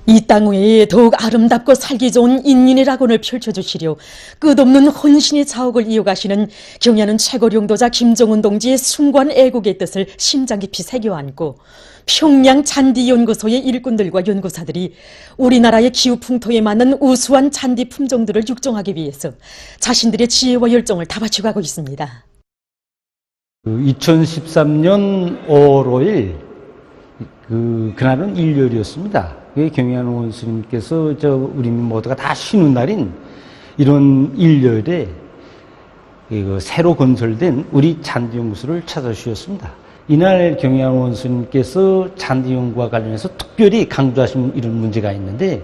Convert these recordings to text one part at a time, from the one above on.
이 땅 위에 더욱 아름답고 살기 좋은 인민의 낙원을 펼쳐주시려 끝없는 헌신의 자옥을 이어가시는 경야는 최고 용도자 김정은 동지의 숭고한 애국의 뜻을 심장 깊이 새겨안고 평양 잔디연구소의 일꾼들과 연구사들이 우리나라의 기후 풍토에 맞는 우수한 잔디 품종들을 육종하기 위해서 자신들의 지혜와 열정을 다 바쳐가고 있습니다. 2013년 5월 5일 그날은 일요일이었습니다. 경양 원수님께서 우리 모두가 다 쉬는 날인 이런 일요일에 새로 건설된 우리 잔디연구소를 찾아주셨습니다. 이날 경양 원수님께서 잔디연구와 관련해서 특별히 강조하신 이런 문제가 있는데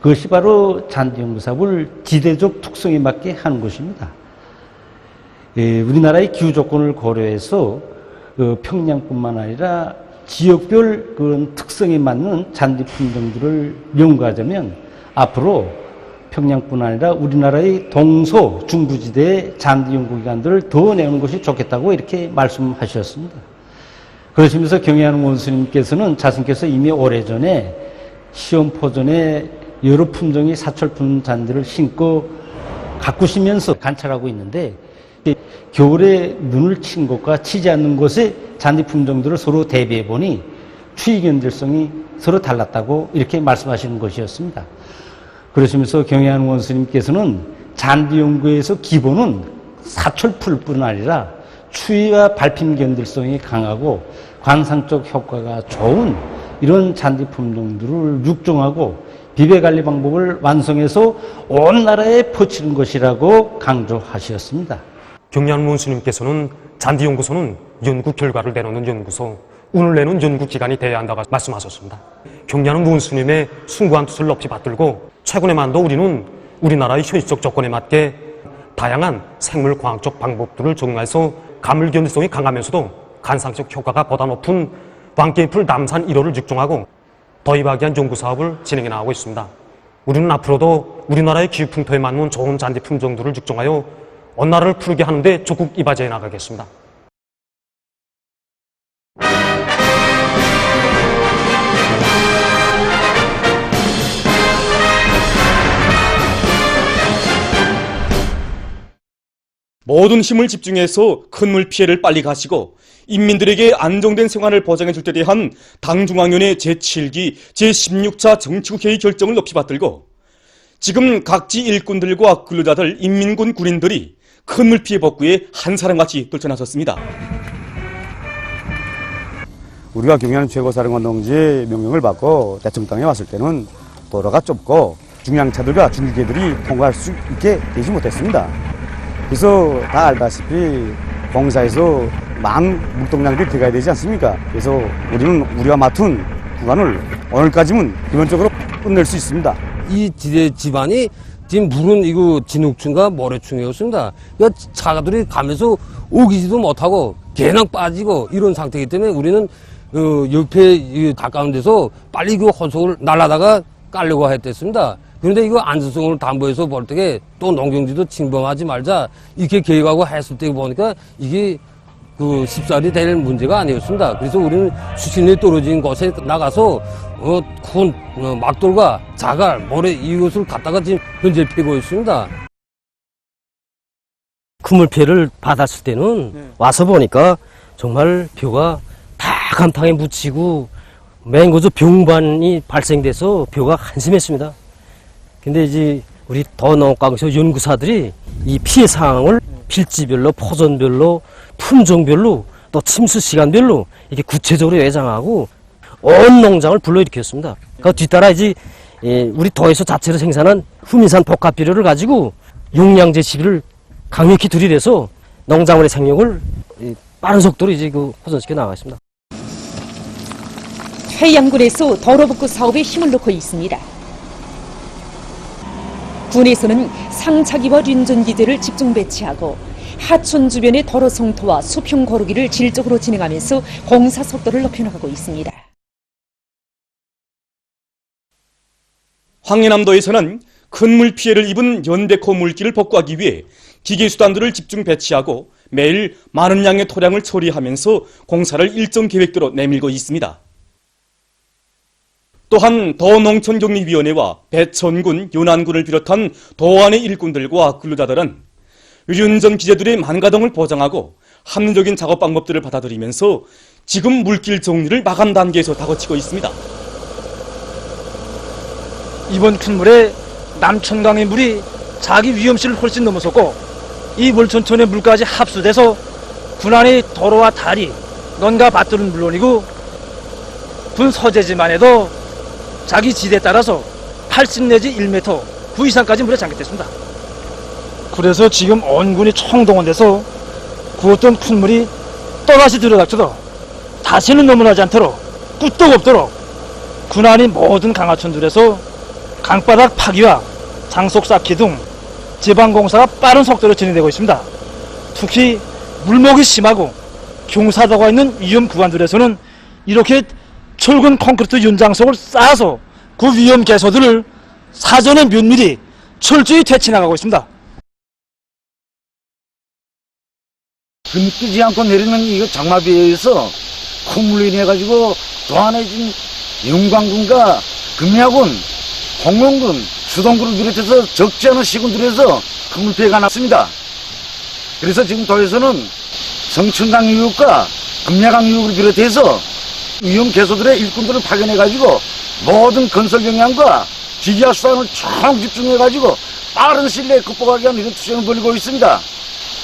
그것이 바로 잔디연구 사업을 지대적 특성에 맞게 하는 것입니다. 우리나라의 기후 조건을 고려해서 평양뿐만 아니라 지역별 그런 특성에 맞는 잔디 품종들을 연구하자면 앞으로 평양뿐 아니라 우리나라의 동서 중부지대의 잔디 연구기관들을 더 내는 것이 좋겠다고 이렇게 말씀하셨습니다. 그러시면서 경혜하는 원수님께서는 자신께서 이미 오래전에 시험포전에 여러 품종의 사철품 잔디를 신고 가꾸시면서 관찰하고 있는데 겨울에 눈을 친 곳과 치지 않는 곳의 잔디 품종들을 서로 대비해 보니 추위 견딜성이 서로 달랐다고 이렇게 말씀하시는 것이었습니다. 그러시면서 경혜하는 원수님께서는 잔디 연구에서 기본은 사철풀뿐 아니라 추위와 발핀 견딜성이 강하고 관상적 효과가 좋은 이런 잔디 품종들을 육종하고 비배관리 방법을 완성해서 온 나라에 퍼치는 것이라고 강조하셨습니다. 경양 원수님께서는 잔디연구소는 연구 결과를 내놓는 연구소, 운을 내는 연구기관이 되어야 한다고 말씀하셨습니다. 경양 원수님의 숭고한 뜻을 높이 받들고 최근에만도 우리는 우리나라의 현실적 조건에 맞게 다양한 생물과학적 방법들을 적용해서 가물 견딜성이 강하면서도 관상적 효과가 보다 높은 왕개잎을 남산 1호를 육종하고 더이박이한 연구사업을 진행해 나가고 있습니다. 우리는 앞으로도 우리나라의 기후 풍토에 맞는 좋은 잔디 품종들을 육종하여 온 나라를 푸르게 하는데 적극 이바지해 나가겠습니다. 모든 힘을 집중해서 큰 물 피해를 빨리 가시고 인민들에게 안정된 생활을 보장해 줄 때 대한 당중앙위원회 제7기 제16차 정치국회의 결정을 높이 받들고 지금 각지 일꾼들과 근로자들, 인민군 군인들이 큰 물 피해 복구에 한 사람같이 떨쳐나섰습니다. 우리가 경양 최고사령관 동지의 명령을 받고 대청 땅에 왔을 때는 도로가 좁고 중량차들과 중기계들이 통과할 수 있게 되지 못했습니다. 그래서 다 알다시피 공사에서 물동량들이 들어가야 되지 않습니까? 그래서 우리는 우리가 맡은 구간을 오늘까지는 기본적으로 끝낼 수 있습니다. 이 지대 집안이 지금 물은 이거 진흙층과 모래층이었습니다. 그러니까 차들이 가면서 오기지도 못하고 개낭 빠지고 이런 상태이기 때문에 우리는 옆에 가까운 데서 빨리 그 혼속을 날라다가 깔려고 했댔습니다. 그런데 이거 안전성을 담보해서 볼 때에 또 농경지도 침범하지 말자 이렇게 계획하고 했을 때 보니까 이게 쉽사리 될 문제가 아니었습니다. 그래서 우리는 수신이 떨어진 곳에 나가서 큰 막돌과 자갈, 모래 이것을 갖다가 지금 현재 패고 있습니다. 그물 피해를 받았을 때는 와서 보니까 정말 벼가 다 감탕에 묻히고 맹고조 병반이 발생돼서 벼가 한심했습니다. 근데 이제 우리 더농광소 연구사들이 이 피해 상황을 필지별로, 포전별로, 품종별로, 또 침수 시간별로 이렇게 구체적으로 예상하고 온 농장을 불러일으켰습니다. 그 뒤따라 이제 우리 도에서 자체로 생산한 후민산 복합 비료를 가지고 용량제 시비를 강력히 들이대서 농작물의 생육을 빠른 속도로 이제 호전시켜 나가겠습니다. 해양군에서 도로복구 사업에 힘을 놓고 있습니다. 군에서는 상차기와 륜전기들을 집중 배치하고 하천 주변의 도로 성토와 수평 고르기를 질적으로 진행하면서 공사 속도를 높여나가고 있습니다. 황해남도에서는 큰 물 피해를 입은 연대코 물길을 복구하기 위해 기계수단들을 집중 배치하고 매일 많은 양의 토량을 처리하면서 공사를 일정 계획대로 내밀고 있습니다. 또한 더농촌격리위원회와 배천군, 윤안군을 비롯한 도안의 일꾼들과 근로자들은 윤전 기재들의 만가동을 보장하고 합리적인 작업 방법들을 받아들이면서 지금 물길 정리를 마감 단계에서 다그치고 있습니다. 이번 큰 물에 남천강의 물이 자기 위험치를 훨씬 넘어섰고 이 물천천의 물까지 합수돼서 군안의 도로와 다리, 논과 밭들은 물론이고 군 서재지만 해도 자기 지대에 따라서 80 내지 1m 그 이상까지 물에 잠겼됐습니다. 그래서 지금 온 군이 총동원돼서 그 어떤 큰 물이 또다시 들어닥쳐도 다시는 넘어나지 않도록 끄떡 없도록 군안이 모든 강하천들에서 강바닥 파기와 장속 쌓기 등 지방공사가 빠른 속도로 진행되고 있습니다. 특히 물목이 심하고 경사도가 있는 위험 구간들에서는 이렇게 철근 콘크리트 연장석을 쌓아서 그 위험 개소들을 사전에 면밀히 철저히 퇴치 나가고 있습니다. 끊기지 않고 내리는 이 장마비에 의해서 콧물로 인해 가지고 도안에 지금 영광군과 금야군, 공룡군, 수동군을 비롯해서 적지 않은 시군들에서 큰 물피해가 났습니다. 그래서 지금 도에서는 성천강 유역과 금야강 유역을 비롯해서 위험 개소들의 일꾼들을 파견해 가지고 모든 건설 영향과 지지와 수단을 총 집중해 가지고 빠른 시일 내에 극복하기 위한 이런 투쟁을 벌이고 있습니다.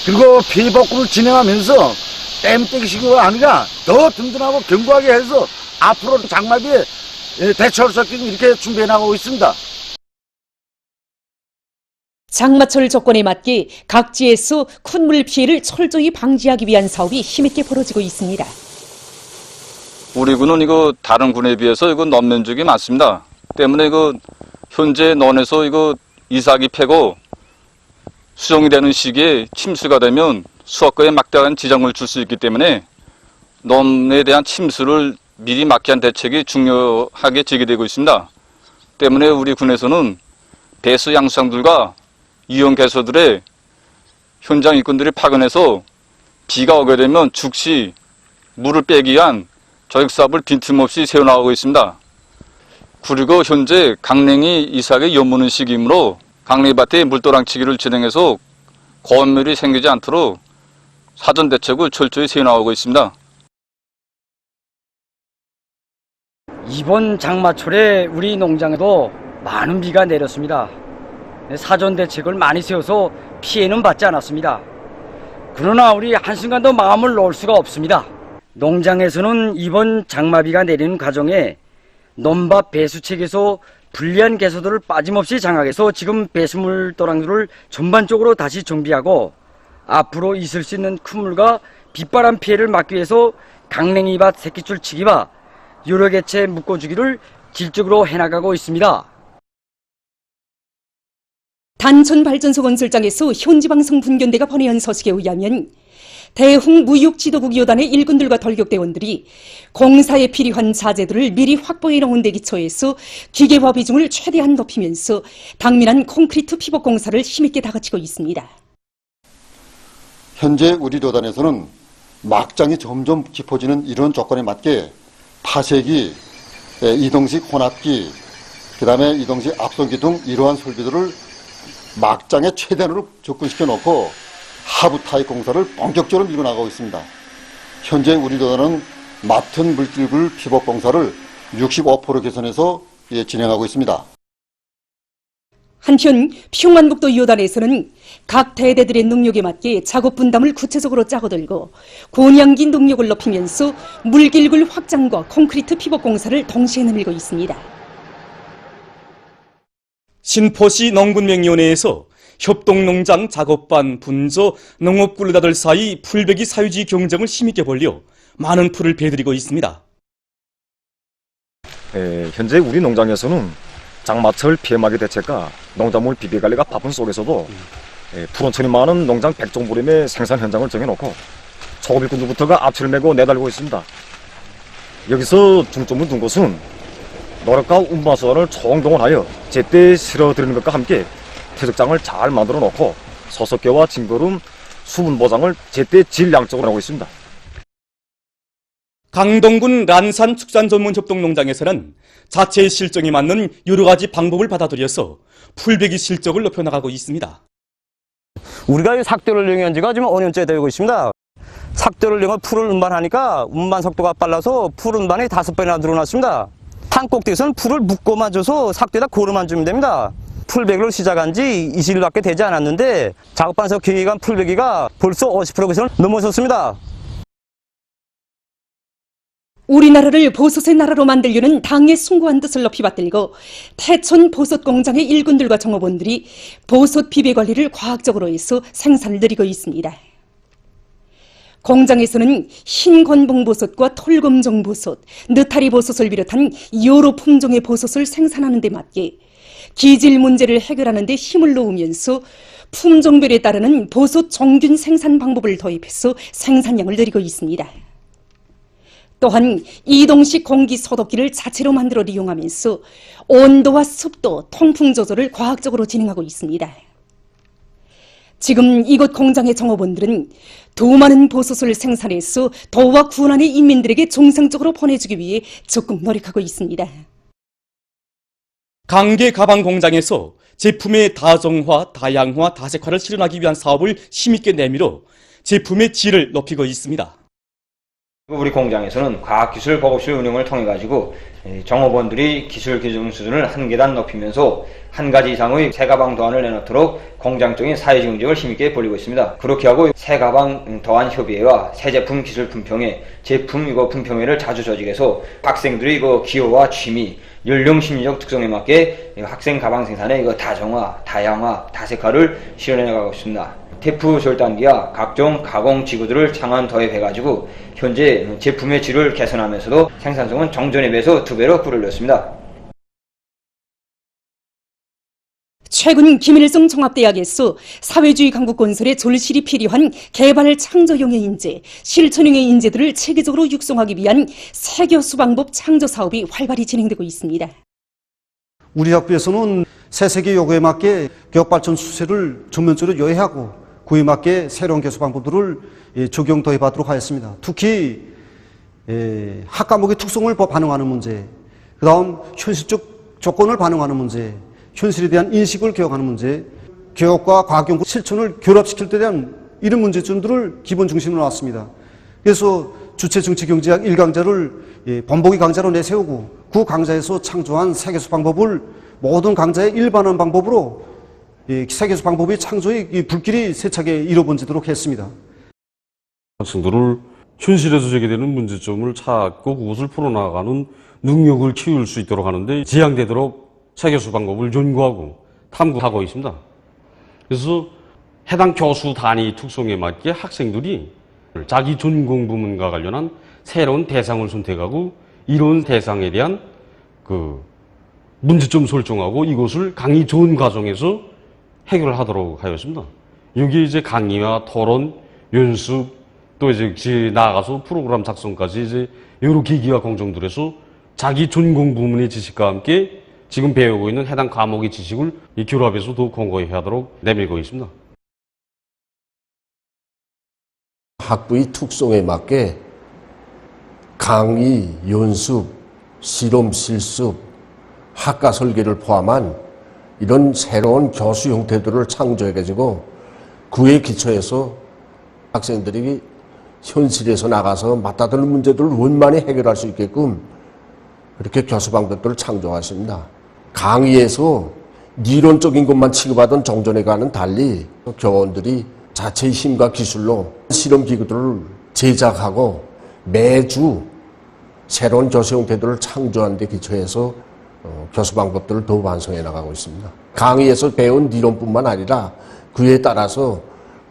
그리고 피해 복구를 진행하면서 땜떼기 식으로가 아니라 더 든든하고 견고하게 해서 앞으로 장마비에 대처할 수 있게 이렇게 준비해 나가고 있습니다. 장마철 조건에 맞게 각지에서 큰 물 피해를 철저히 방지하기 위한 사업이 힘있게 벌어지고 있습니다. 우리 군은 이거 다른 군에 비해서 이거 논 면적이 많습니다. 때문에 이거 현재 논에서 이거 이삭이 패고 수정이 되는 시기에 침수가 되면 수확거에 막대한 지장을 줄 수 있기 때문에 논에 대한 침수를 미리 막기 위한 대책이 중요하게 제기되고 있습니다. 때문에 우리 군에서는 배수 양수장들과 이용 개소들의 현장 일꾼들이 파견해서 비가 오게 되면 즉시 물을 빼기 위한 저익사업을 빈틈없이 세워나가고 있습니다. 그리고 현재 강냉이 이삭에 엿무는 시기이므로 강냉이밭에 물도랑치기를 진행해서 고온물이 생기지 않도록 사전 대책을 철저히 세워나가고 있습니다. 이번 장마철에 우리 농장에도 많은 비가 내렸습니다. 사전 대책을 많이 세워서 피해는 받지 않았습니다. 그러나 우리 한순간도 마음을 놓을 수가 없습니다. 농장에서는 이번 장마비가 내리는 과정에 논밭 배수책에서 불리한 개소들을 빠짐없이 장악해서 지금 배수물 도랑들을 전반적으로 다시 정비하고 앞으로 있을 수 있는 큰 물과 빗바람 피해를 막기 위해서 강냉이밭 새끼줄 치기와 여러 개체 묶어주기를 질적으로 해나가고 있습니다. 단천발전소 건설장에서 현지방송 분견대가 보내온 소식에 의하면 대흥 무역지도국 요단의 일꾼들과 돌격대원들이 공사에 필요한 자재들을 미리 확보해 놓은 데 기초해서 기계화 비중을 최대한 높이면서 당면한 콘크리트 피복 공사를 힘있게 다그치고 있습니다. 현재 우리 도단에서는 막장이 점점 깊어지는 이런 조건에 맞게 파쇄기, 이동식 혼합기, 그 다음에 이동식 압송기 등 이러한 설비들을 막장에 최대한으로 접근시켜 놓고 하부 타입 공사를 본격적으로 밀고 나가고 있습니다. 현재 우리 도단은 맡은 물길굴 피복 공사를 65% 개선해서 진행하고 있습니다. 한편 평안북도 요단에서는 각 대대들의 능력에 맞게 작업 분담을 구체적으로 짜고들고 곤양기 능력을 높이면서 물길굴 확장과 콘크리트 피복 공사를 동시에 내밀고 있습니다. 신포시 농군명위원회에서 협동농장 작업반 분조 농업근로자들 사이 풀베기 사유지 경쟁을 힘있게 벌려 많은 풀을 배드리고 있습니다. 현재 우리 농장에서는 장마철 피해막이 대책과 농작물 비비관리가 바쁜 속에서도 풀원천이 많은 농장 백종보림의 생산 현장을 정해놓고 초급일꾼들부터가 앞치를 메고 내달리고 있습니다. 여기서 중점을 둔 것은 노력과 운반수단을 총동원하여 제때 실어드리는 것과 함께 퇴적장을 잘 만들어 놓고 소석계와 진거름, 수분 보장을 제때 질량적으로 하고 있습니다. 강동군 란산 축산전문협동농장에서는 자체의 실정에 맞는 여러 가지 방법을 받아들여서 풀배기 실적을 높여나가고 있습니다. 우리가 이 삭도를 이용한 지가 지금 5년째 되고 있습니다. 삭도를 이용해 풀을 운반하니까 운반 속도가 빨라서 풀 운반이 5배나 늘어났습니다. 산 꼭대기에서는 풀을 묶고만 줘서 삭도에다 고루만 주면 됩니다. 풀배기를 시작한 지 20일밖에 되지 않았는데 작업반에서 기획한 풀배기가 벌써 50%에서 넘어섰습니다. 우리나라를 보솥의 나라로 만들려는 당의 숭고한 뜻을 높이 받들고 태촌 보솥 공장의 일꾼들과 정업원들이 보솥 비배 관리를 과학적으로 해서 생산을 늘리고 있습니다. 공장에서는 흰 권봉 보솥과 톨금종 보솥, 느타리 보솥을 비롯한 여러 품종의 보솥을 생산하는 데 맞게 기질 문제를 해결하는 데 힘을 놓으면서 품종별에 따르는 보솥 정균 생산 방법을 도입해서 생산량을 늘리고 있습니다. 또한 이동식 공기 소독기를 자체로 만들어 이용하면서 온도와 습도, 통풍 조절을 과학적으로 진행하고 있습니다. 지금 이곳 공장의 정업원들은 더 많은 보솥을 생산해서 도와 군안의 인민들에게 정상적으로 보내주기 위해 적극 노력하고 있습니다. 강계 가방 공장에서 제품의 다정화, 다양화, 다색화를 실현하기 위한 사업을 힘있게 내밀어 제품의 질을 높이고 있습니다. 우리 공장에서는 과학기술 보급실 운영을 통해 가지고 정업원들이 기술 기준 수준을 한 계단 높이면서 한 가지 이상의 새 가방 도안을 내놓도록 공장적인 사회적 응징을 힘있게 벌이고 있습니다. 그렇게 하고 새 가방 도안 협의회와 새 제품 기술 품평회, 제품 품평회를 자주 조직해서 학생들이 기호와 취미, 연령 심리적 특성에 맞게 학생 가방 생산의 다정화, 다양화, 다색화를 실현해 나가고 있습니다. 테프 절단기와 각종 가공 기구들을 창안 도입해가지고 현재 제품의 질을 개선하면서도 생산성은 정전에 비해서 2배로 끌어올렸습니다. 최근 김일성 종합대학에서 사회주의 강국 건설에 졸실이 필요한 개발 창조형의 인재, 실천형의 인재들을 체계적으로 육성하기 위한 새교수 방법 창조 사업이 활발히 진행되고 있습니다. 우리 학부에서는 새세계 요구에 맞게 교육발전 수세를 전면적으로 요해하고 그에 맞게 새로운 교수 방법들을 적용 도입하도록 하였습니다. 특히 학과목의 특성을 반영하는 문제, 그 다음 현실적 조건을 반영하는 문제, 현실에 대한 인식을 교육하는 문제, 교육과 과학연구 실천을 결합시킬 때 대한 이런 문제점들을 기본 중심으로 놨습니다. 그래서 주체정치경제학 1강좌를 본보기 강좌로 내세우고 그 강좌에서 창조한 세계수 방법을 모든 강좌의 일반화 방법으로 세계수 방법의 창조의 불길이 세차게 이뤄번지도록 했습니다. 학생들을 현실에서 제기되는 문제점을 찾고 그것을 풀어나가는 능력을 키울 수 있도록 하는데 지향되도록 세계수 방법을 연구하고 탐구하고 있습니다. 그래서 해당 교수 단위 특성에 맞게 학생들이 자기 전공 부문과 관련한 새로운 대상을 선택하고 이런 대상에 대한 문제점 설정하고 이것을 강의 전 과정에서 해결을 하도록 하였습니다. 여기에 이제 강의와 토론, 연습, 또 이제 나아가서 프로그램 작성까지 여러 기기와 공정들에서 자기 전공 부문의 지식과 함께 지금 배우고 있는 해당 과목의 지식을 결합해서 더 공고히 하도록 내밀고 있습니다. 학부의 특성에 맞게 강의, 연습, 실험, 실습, 학과 설계를 포함한 이런 새로운 교수 형태들을 창조해가지고 그에 기초해서 학생들이 현실에서 나가서 맞닥뜨리는 문제들을 원만히 해결할 수 있게끔 그렇게 교수 방법들을 창조하십니다. 강의에서 이론적인 것만 취급하던 정전회과는 달리 교원들이 자체의 힘과 기술로 실험기구들을 제작하고 매주 새로운 교수 형태들을 창조하는 데 기초해서 교수 방법들을 더 완성해 나가고 있습니다. 강의에서 배운 이론뿐만 아니라 그에 따라서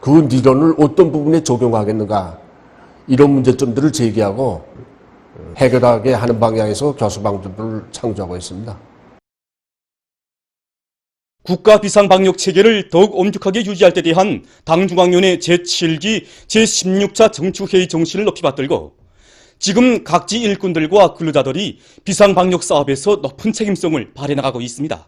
그 이론을 어떤 부분에 적용하겠는가 이런 문제점들을 제기하고 해결하게 하는 방향에서 교수 방법들을 창조하고 있습니다. 국가 비상방역 체계를 더욱 엄격하게 유지할 데 대한 당중앙위원회 제7기 제16차 정치회의 정신을 높이 받들고 지금 각지 일꾼들과 근로자들이 비상방역 사업에서 높은 책임성을 발휘해나가고 있습니다.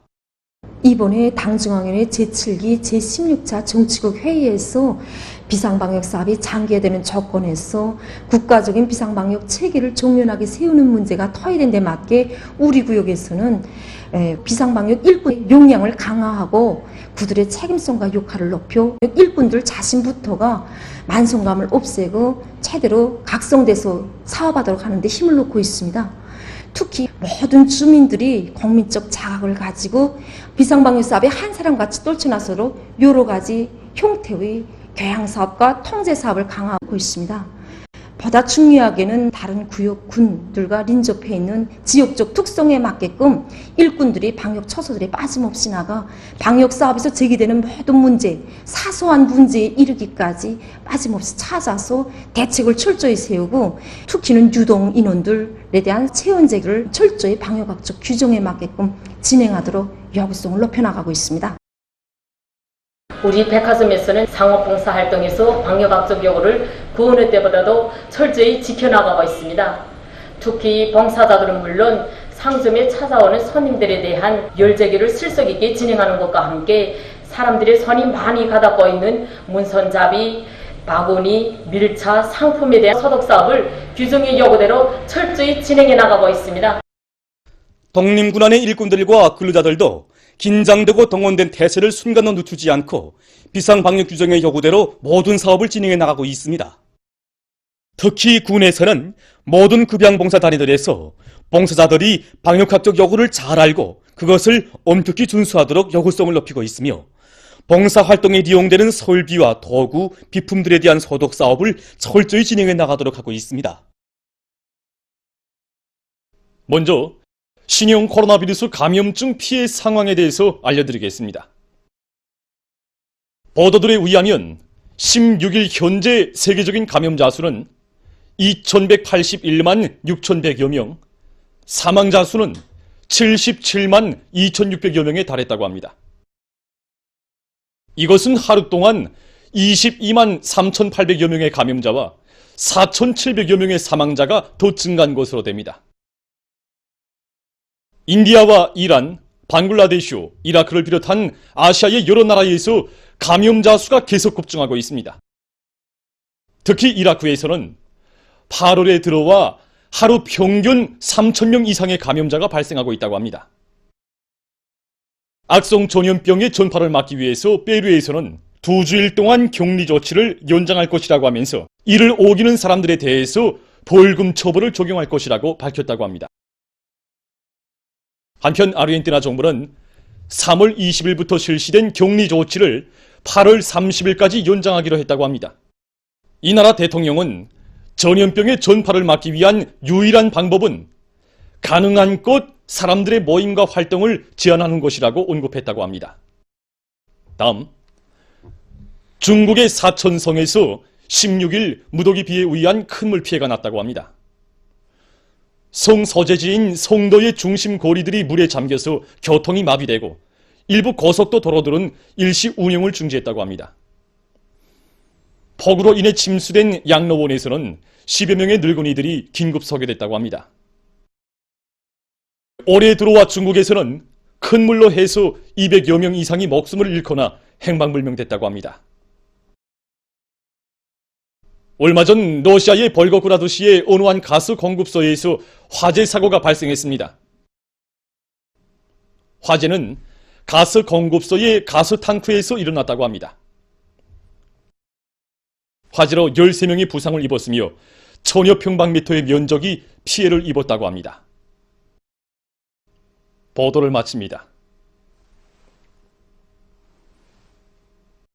이번에 당중앙위원회 제7기 제16차 정치국 회의에서 비상방역 사업이 장기화되는 조건에서 국가적인 비상방역 체계를 종연하게 세우는 문제가 터이된 데 맞게 우리 구역에서는 비상방역 일꾼 역량을 강화하고 그들의 책임성과 역할을 높여 일꾼들 자신부터가 만성감을 없애고 최대로 각성돼서 사업하도록 하는 데 힘을 놓고 있습니다. 특히 모든 주민들이 국민적 자각을 가지고 비상방역 사업에 한 사람같이 떨쳐나서로 여러 가지 형태의 교양사업과 통제사업을 강화하고 있습니다. 보다 중요하게는 다른 구역군들과 lin접해 있는 지역적 특성에 맞게끔 일꾼들이 방역 처소들에 빠짐없이 나가 방역사업에서 제기되는 모든 문제, 사소한 문제에 이르기까지 빠짐없이 찾아서 대책을 철저히 세우고 특히는 유동 인원들에 대한 체온 제기를 철저히 방역학적 규정에 맞게끔 진행하도록 요구성을 높여나가고 있습니다. 우리 백화점에서는 상업봉사 활동에서 방역학적 요구를 그 어느 때보다도 철저히 지켜나가고 있습니다. 특히 봉사자들은 물론 상점에 찾아오는 손님들에 대한 열제기를 실속 있게 진행하는 것과 함께 사람들의 손이 많이 가닿고 있는 문선잡이, 바구니, 밀차, 상품에 대한 소독 사업을 규정의 요구대로 철저히 진행해 나가고 있습니다. 독림군안의 일꾼들과 근로자들도 긴장되고 동원된 태세를 순간도 늦추지 않고 비상방역 규정의 요구대로 모든 사업을 진행해 나가고 있습니다. 특히 군에서는 모든 급양봉사 단위들에서 봉사자들이 방역학적 요구를 잘 알고 그것을 엄격히 준수하도록 요구성을 높이고 있으며 봉사활동에 이용되는 설비와 도구, 비품들에 대한 소독 사업을 철저히 진행해 나가도록 하고 있습니다. 먼저 신형 코로나 바이러스 감염증 피해 상황에 대해서 알려드리겠습니다. 보도들에 의하면 16일 현재 세계적인 감염자 수는 2,181만 6,100여 명, 사망자 수는 77만 2,600여 명에 달했다고 합니다. 이것은 하루 동안 22만 3,800여 명의 감염자와 4,700여 명의 사망자가 더 증가한 것으로 됩니다. 인디아와 이란, 방글라데시, 이라크를 비롯한 아시아의 여러 나라에서 감염자 수가 계속 급증하고 있습니다. 특히 이라크에서는 8월에 들어와 하루 평균 3,000명 이상의 감염자가 발생하고 있다고 합니다. 악성 전염병의 전파를 막기 위해서 페루에서는 2주일 동안 격리 조치를 연장할 것이라고 하면서 이를 어기는 사람들에 대해서 벌금 처벌을 적용할 것이라고 밝혔다고 합니다. 한편 아르헨티나 정부는 3월 20일부터 실시된 격리 조치를 8월 30일까지 연장하기로 했다고 합니다. 이 나라 대통령은 전염병의 전파를 막기 위한 유일한 방법은 가능한 것 사람들의 모임과 활동을 제한하는 것이라고 언급했다고 합니다. 다음, 중국의 사천성에서 16일 무더기 비에 의한 큰 물피해가 났다고 합니다. 성 소재지인 송도의 중심 거리들이 물에 잠겨서 교통이 마비되고 일부 고속도 도로들은 일시 운영을 중지했다고 합니다. 폭우로 인해 침수된 양로원에서는 10여 명의 늙은이들이 긴급 소개됐다고 합니다. 올해 들어와 중국에서는 큰 물로 해서 200여 명 이상이 목숨을 잃거나 행방불명됐다고 합니다. 얼마 전 러시아의 볼고그라드시의 어느 한 가스 공급소에서 화재 사고가 발생했습니다. 화재는 가스 공급소의 가스 탱크에서 일어났다고 합니다. 화재로 13명이 부상을 입었으며 1000여 평방미터의 면적이 피해를 입었다고 합니다. 보도를 마칩니다.